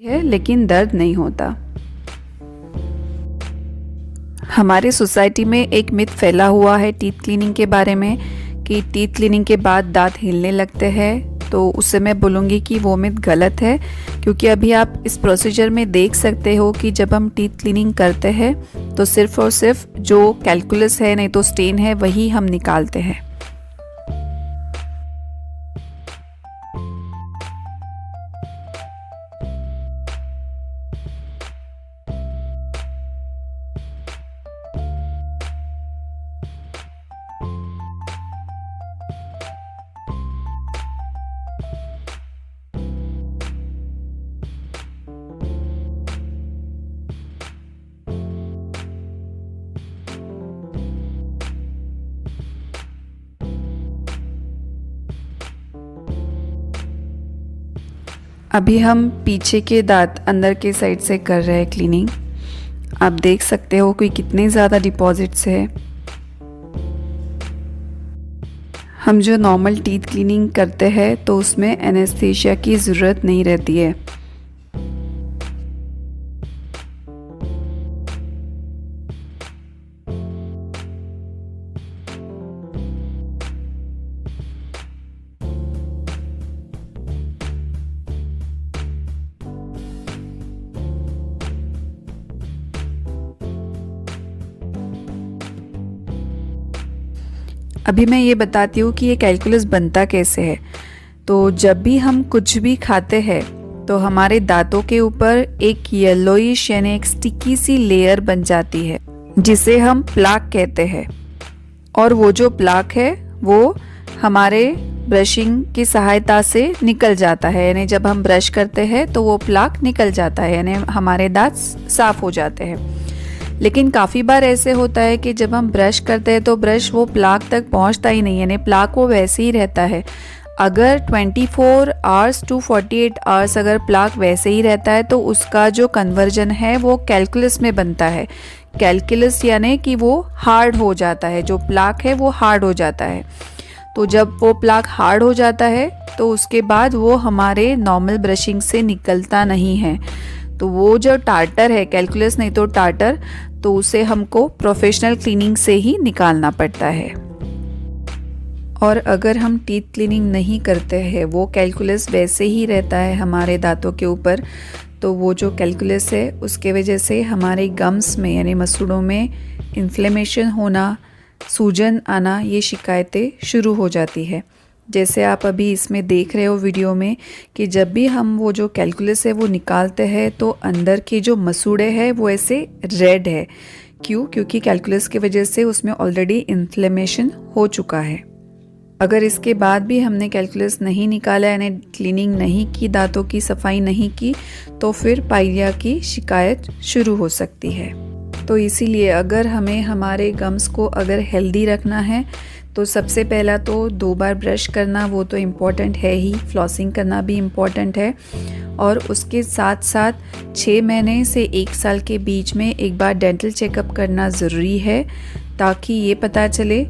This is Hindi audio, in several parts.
है लेकिन दर्द नहीं होता। हमारे सोसाइटी में एक मिथ फैला हुआ है टीथ क्लीनिंग के बारे में कि टीथ क्लीनिंग के बाद दांत हिलने लगते हैं, तो उससे मैं बोलूँगी कि वो मिथ गलत है, क्योंकि अभी आप इस प्रोसीजर में देख सकते हो कि जब हम टीथ क्लीनिंग करते हैं तो सिर्फ़ और सिर्फ जो कैलकुलस है, नहीं तो स्टेन है, वही हम निकालते हैं। अभी हम पीछे के दांत अंदर के साइड से कर रहे हैं क्लीनिंग। आप देख सकते हो कि कितने ज़्यादा डिपॉजिट्स है। हम जो नॉर्मल टीथ क्लीनिंग करते हैं तो उसमें एनेस्थीसिया की ज़रूरत नहीं रहती है। अभी मैं ये बताती हूँ कि ये कैलकुलस बनता कैसे है। तो जब भी हम कुछ भी खाते हैं तो हमारे दांतों के ऊपर एक येलोइश यानी एक स्टिकी सी लेयर बन जाती है, जिसे हम प्लाक कहते हैं। और वो जो प्लाक है वो हमारे ब्रशिंग की सहायता से निकल जाता है, यानी जब हम ब्रश करते हैं तो वो प्लाक निकल जाता है, यानी हमारे दांत साफ हो जाते हैं। लेकिन काफ़ी बार ऐसे होता है कि जब हम ब्रश करते हैं तो ब्रश वो प्लाक तक पहुंचता ही नहीं, यानी प्लाक वो वैसे ही रहता है। अगर 24 आवर्स टू 48 आवर्स अगर प्लाक वैसे ही रहता है तो उसका जो कन्वर्जन है वो कैलकुलस में बनता है। कैलकुलस यानी कि वो हार्ड हो जाता है, जो प्लाक है वो हार्ड हो जाता है। तो जब वो प्लाक हार्ड हो जाता है तो उसके बाद वो हमारे नॉर्मल ब्रशिंग से निकलता नहीं है। तो वो जो टार्टर है, कैलकुलस नहीं तो टार्टर, तो उसे हमको प्रोफेशनल क्लीनिंग से ही निकालना पड़ता है। और अगर हम टीथ क्लीनिंग नहीं करते हैं, वो कैलकुलस वैसे ही रहता है हमारे दांतों के ऊपर, तो वो जो कैलकुलस है उसके वजह से हमारे गम्स में यानी मसूड़ों में इन्फ्लेमेशन होना, सूजन आना, ये शिकायतें शुरू हो जाती है। जैसे आप अभी इसमें देख रहे हो वीडियो में कि जब भी हम वो जो कैलकुलस है वो निकालते हैं तो अंदर के जो मसूड़े हैं वो ऐसे रेड है। क्यों? क्योंकि कैलकुलस की वजह से उसमें ऑलरेडी इन्फ्लेमेशन हो चुका है। अगर इसके बाद भी हमने कैलकुलस नहीं निकाला, यानी क्लीनिंग नहीं की, दांतों की सफाई नहीं की, तो फिर पाइलिया की शिकायत शुरू हो सकती है। तो इसीलिए अगर हमें हमारे गम्स को अगर हेल्दी रखना है तो सबसे पहला तो 2 बार ब्रश करना वो तो इम्पॉर्टेंट है ही, फ्लॉसिंग करना भी इम्पॉर्टेंट है, और उसके साथ साथ 6 महीने से 1 साल के बीच में एक बार डेंटल चेकअप करना ज़रूरी है, ताकि ये पता चले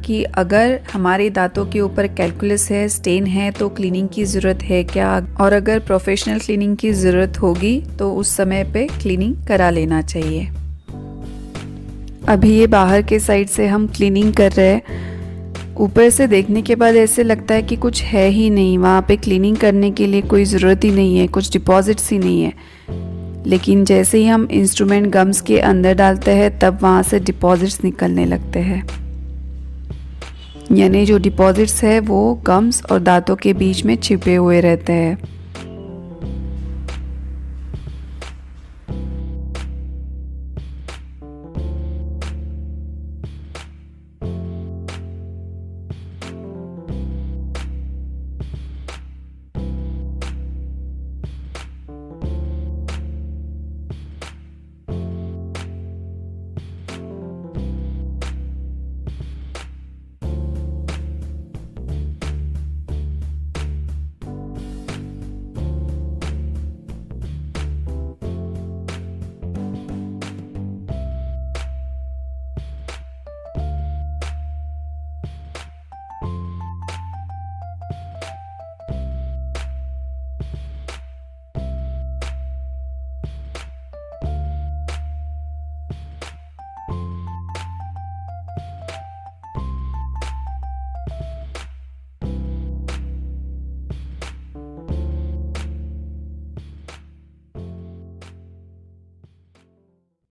कि अगर हमारे दांतों के ऊपर कैलकुलस है, स्टेन है, तो क्लीनिंग की ज़रूरत है क्या, और अगर प्रोफेशनल क्लीनिंग की ज़रूरत होगी तो उस समय पे क्लीनिंग करा लेना चाहिए। अभी ये बाहर के साइड से हम क्लीनिंग कर रहे हैं। ऊपर से देखने के बाद ऐसे लगता है कि कुछ है ही नहीं, वहाँ पे क्लीनिंग करने के लिए कोई ज़रूरत ही नहीं है, कुछ डिपॉजिट्स ही नहीं है। लेकिन जैसे ही हम इंस्ट्रूमेंट गम्स के अंदर डालते हैं तब वहाँ से डिपॉजिट्स निकलने लगते हैं, यानी जो डिपॉजिट्स है वो गम्स और दांतों के बीच में छिपे हुए रहते हैं।